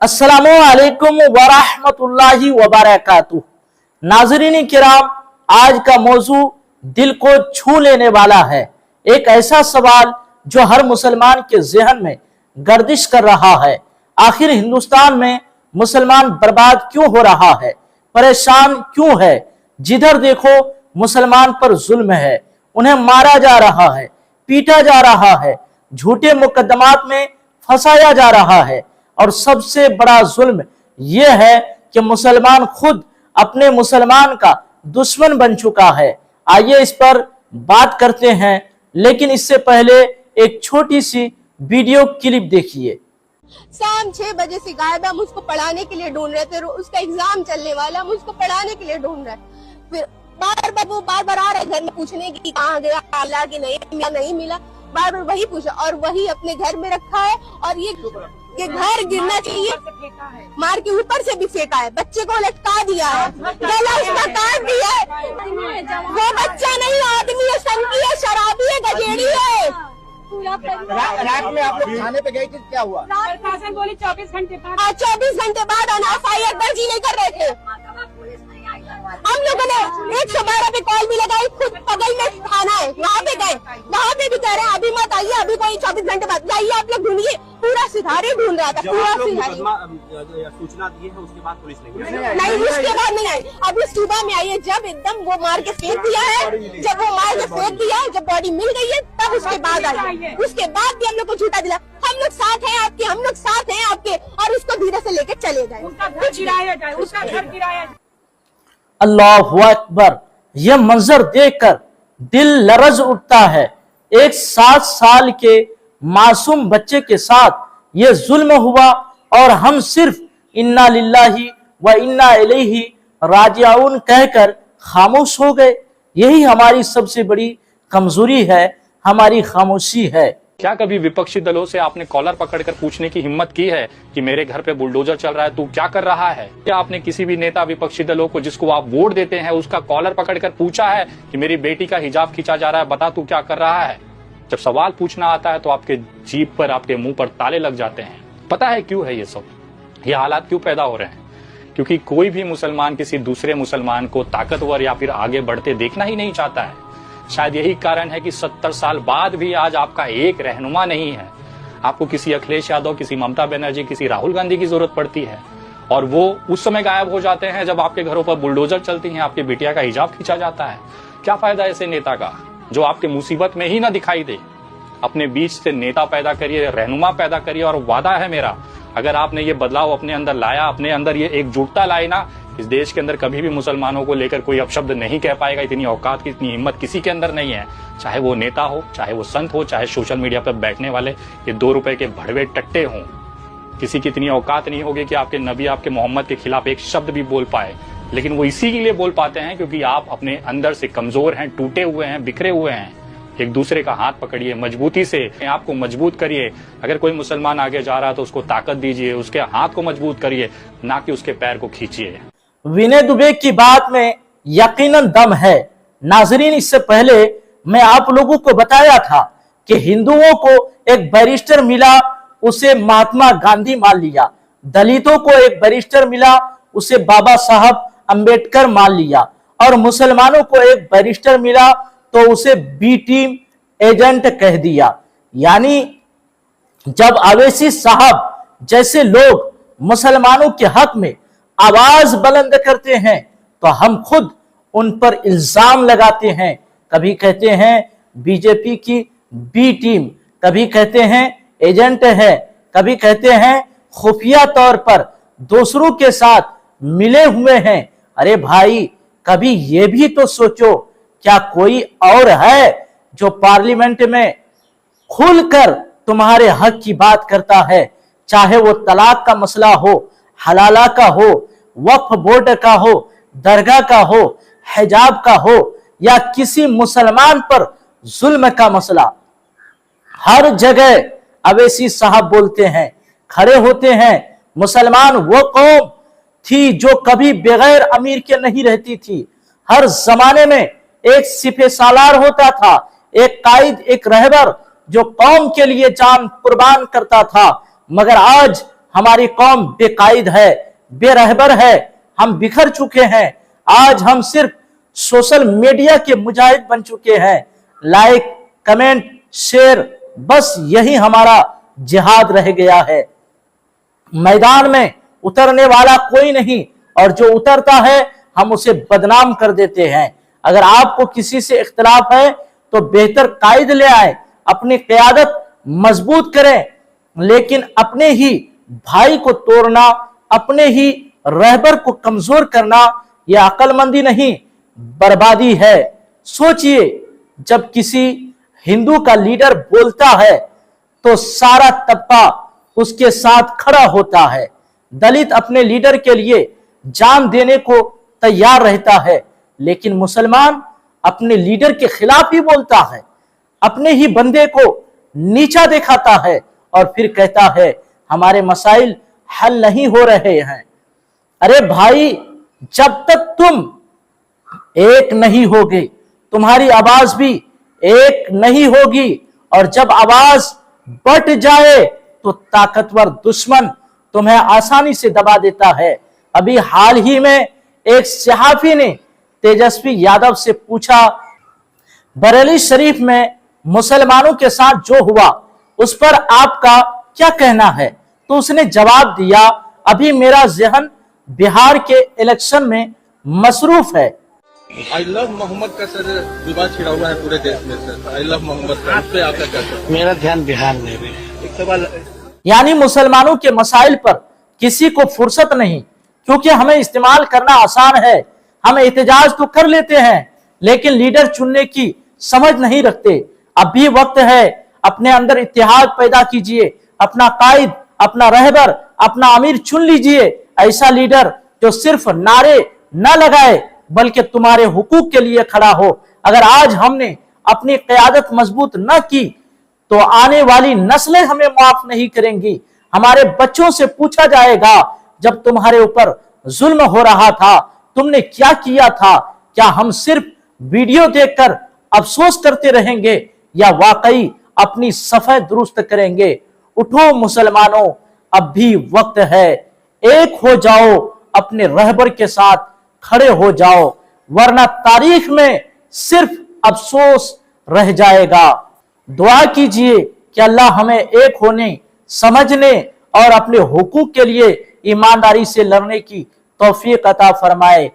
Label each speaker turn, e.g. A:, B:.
A: अस्सलामु अलैकुम वरहमतुल्लाहि वबरकातुह। नाज़रीन किराम, आज का मौजू दिल को छू लेने वाला है। एक ऐसा सवाल जो हर मुसलमान के ज़हन में गर्दिश कर रहा है, आखिर हिंदुस्तान में मुसलमान बर्बाद क्यों हो रहा है, परेशान क्यों है। जिधर देखो मुसलमान पर जुल्म है, उन्हें मारा जा रहा है, पीटा जा रहा है, झूठे मुकदमात में फंसाया जा रहा है। और सबसे बड़ा जुल्म यह है कि मुसलमान खुद अपने मुसलमान का दुश्मन बन चुका है। आइए इस पर बात करते हैं, लेकिन इससे पहले एक छोटी सी वीडियो क्लिप देखिए।
B: शाम 6 बजे से गायब है, हम उसको पढ़ाने के लिए ढूंढ रहे थे, उसका एग्जाम चलने वाला, हम उसको पढ़ाने के लिए ढूंढ रहे। फिर बार बार आ रहे घर में पूछने की कहाँ गया, आला कि नहीं मिला, बार बार वही पूछा और वही अपने घर में रखा है। और ये घर गिरना चाहिए, मार के ऊपर से भी फेंका है, बच्चे को लटका दिया है, गला उसका काट दिया है। वो बच्चा नहीं, आदमी है, संगी है, शराबी है, गजेड़ी है।
C: रात में आप लोग थाने पे गए थे, क्या हुआ?
B: शासन बोली 24 घंटे बाद, 24 घंटे बाद एफआईआर दर्ज ही नहीं कर रहे थे। हम लोगों ने 112 पे कॉल भी लगाई, खुद बगल में थाना है, वहाँ पे गए, वहाँ पे भी कह रहे हैं अभी मत आइए, अभी कोई 24 घंटे बाद जाइए, आप लोग ढूंढिए। पूरा सिधारी ढूंढ रहा था, पूरा सिधारी।
C: सूचना दी है, उसके बाद पुलिस
B: नहीं, उसके बाद नहीं आई, अभी सुबह में आई है, जब एकदम वो मार के फेंक दिया है, जब वो मार के फेंक दिया है, जब बॉडी मिल गई है, तब उसके बाद आई है। उसके बाद भी हम लोग को झूठा दिला, हम लोग साथ हैं आपके, हम लोग साथ हैं आपके, और उसको धीरे से लेके चले गए। उसका घर गिराया।
A: अल्लाहु अकबर। यह मंजर देखकर दिल लरज उठता है। एक 7 साल के मासूम बच्चे के साथ यह जुल्म हुआ और हम सिर्फ इन्ना लिल्लाही व इन्ना इलैहि राजिऊन कहकर खामोश हो गए। यही हमारी सबसे बड़ी कमजोरी है, हमारी खामोशी है।
D: क्या कभी विपक्षी दलों से आपने कॉलर पकड़कर पूछने की हिम्मत की है कि मेरे घर पे बुलडोजर चल रहा है, तू क्या कर रहा है? क्या आपने किसी भी नेता विपक्षी दलों को जिसको आप वोट देते हैं उसका कॉलर पकड़कर पूछा है कि मेरी बेटी का हिजाब खींचा जा रहा है, बता तू क्या कर रहा है? जब सवाल पूछना आता है तो आपके जीभ पर, आपके मुंह पर ताले लग जाते हैं। पता है क्यों है ये सब? ये हालात क्यों पैदा हो रहे हैं? क्योंकि कोई भी मुसलमान किसी दूसरे मुसलमान को ताकतवर या फिर आगे बढ़ते देखना ही नहीं चाहता है। शायद यही कारण है कि 70 साल बाद भी आज आपका एक रहनुमा नहीं है। आपको किसी अखिलेश यादव, किसी ममता बनर्जी, किसी राहुल गांधी की जरूरत पड़ती है, और वो उस समय गायब हो जाते हैं जब आपके घरों पर बुलडोजर चलती हैं, आपकी बिटिया का हिजाब खींचा जाता है। क्या फायदा ऐसे नेता का जो आपके मुसीबत में ही ना दिखाई दे? अपने बीच से नेता पैदा करिए, रहनुमा पैदा करिए, और वादा है मेरा, अगर आपने ये बदलाव अपने अंदर लाया, अपने अंदर ये एकजुटता लाई ना, इस देश के अंदर कभी भी मुसलमानों को लेकर कोई अपशब्द नहीं कह पाएगा। इतनी औकात की, इतनी हिम्मत किसी के अंदर नहीं है, चाहे वो नेता हो, चाहे वो संत हो, चाहे सोशल मीडिया पर बैठने वाले ये 2 रुपए के भड़वे टट्टे हों। किसी की इतनी औकात नहीं होगी कि आपके नबी, आपके मोहम्मद के खिलाफ एक शब्द भी बोल पाए। लेकिन वो इसी के लिए बोल पाते हैं क्योंकि आप अपने अंदर से कमजोर हैं, टूटे हुए हैं, बिखरे हुए हैं। एक दूसरे का हाथ पकड़िए, मजबूती से आपको मजबूत करिए। अगर कोई मुसलमान आगे जा रहा है तो उसको ताकत दीजिए, उसके हाथ को मजबूत करिए, ना कि उसके पैर को खींचिए।
A: विनय दुबे की बात में यकीनन दम है। नाजरीन, इससे पहले मैं आप लोगों को बताया था कि हिंदुओं को एक बैरिस्टर मिला, उसे महात्मा गांधी मान लिया। दलितों को एक बैरिस्टर मिला, उसे बाबा साहब अंबेडकर मान लिया। और मुसलमानों को एक बैरिस्टर मिला तो उसे बी टीम एजेंट कह दिया। यानी जब अवैसी साहब जैसे लोग मुसलमानों के हक में आवाज बुलंद करते हैं तो हम खुद उन पर इल्जाम लगाते हैं। कभी कहते हैं बीजेपी की बी टीम, कभी कहते हैं एजेंट है, कभी कहते हैं खुफिया तौर पर दूसरों के साथ मिले हुए हैं। अरे भाई, कभी ये भी तो सोचो, क्या कोई और है जो पार्लियामेंट में खुलकर तुम्हारे हक की बात करता है? चाहे वो तलाक का मसला हो, हलाला का हो, वक्फ बोर्ड का हो, दरगाह का हो, हिजाब का हो, या किसी मुसलमान पर जुल्म का मसला, हर जगह अवैसी साहब बोलते हैं, खड़े होते हैं। मुसलमान वो कौम थी जो कभी बगैर अमीर के नहीं रहती थी। हर जमाने में एक सिपह सालार होता था, एक कायद, एक रहबर जो कौम के लिए जान कुर्बान करता था। मगर आज हमारी कौम बेकायद है, बेरहबर है, हम बिखर चुके हैं। आज हम सिर्फ सोशल मीडिया के मुजाहिद बन चुके हैं। लाइक, कमेंट, शेयर, बस यही हमारा जिहाद रह गया है। मैदान में उतरने वाला कोई नहीं, और जो उतरता है हम उसे बदनाम कर देते हैं। अगर आपको किसी से इख्तिलाफ है तो बेहतर कायद ले आए, अपनी क़यादत मजबूत करें, लेकिन अपने ही भाई को तोड़ना, अपने ही रहबर को कमजोर करना, यह अक्लमंदी नहीं, बर्बादी है। सोचिए, जब किसी हिंदू का लीडर बोलता है तो सारा तबका उसके साथ खड़ा होता है। दलित अपने लीडर के लिए जान देने को तैयार रहता है, लेकिन मुसलमान अपने लीडर के खिलाफ ही बोलता है, अपने ही बंदे को नीचा दिखाता है और फिर कहता है हमारे मसाइल हल नहीं हो रहे हैं। अरे भाई, जब तक तुम एक नहीं होगे, तुम्हारी आवाज भी एक नहीं होगी, और जब आवाज बट जाए तो ताकतवर दुश्मन तुम्हें आसानी से दबा देता है। अभी हाल ही में एक सहाफी ने तेजस्वी यादव से पूछा, बरेली शरीफ में मुसलमानों के साथ जो हुआ उस पर आपका क्या कहना है? तो उसने जवाब दिया, अभी मेरा ज़हन बिहार के इलेक्शन में मसरूफ है।
E: आई लव मोहम्मद का सर विवाद छिड़ा हुआ है पूरे देश में सर। आई लव मोहम्मद का, इस पे आपका क्या कहना है?
C: मेरा ध्यान बिहार में भी।
E: एक सवाल,
A: यानी मुसलमानों के मसाइल पर किसी को फुर्सत नहीं, क्योंकि हमें इस्तेमाल करना आसान है, हम एहतजाज तो कर लेते हैं, लेकिन लीडर चुनने की समझ नहीं रखते। अब भी वक्त है, अपने अंदर इत्तेहाद पैदा कीजिए, अपना कायद, अपना रहबर, अपना अमीर चुन लीजिए, ऐसा लीडर जो सिर्फ नारे न लगाए बल्कि तुम्हारे हुकूक के लिए खड़ा हो। अगर आज हमने अपनी क़यादत मजबूत न की तो आने वाली नस्लें हमें माफ नहीं करेंगी। हमारे बच्चों से पूछा जाएगा, जब तुम्हारे ऊपर जुल्म हो रहा था तुमने क्या किया था? क्या हम सिर्फ वीडियो देखकर अफसोस करते रहेंगे या वाकई अपनी सफाई दुरुस्त करेंगे? उठो मुसलमानों, अब भी वक्त है, एक हो जाओ, अपने रहबर के साथ खड़े हो जाओ, वरना तारीख में सिर्फ अफसोस रह जाएगा। दुआ कीजिए कि अल्लाह हमें एक होने, समझने और अपने हुकूक के लिए ईमानदारी से लड़ने की तौफीक अता फरमाए।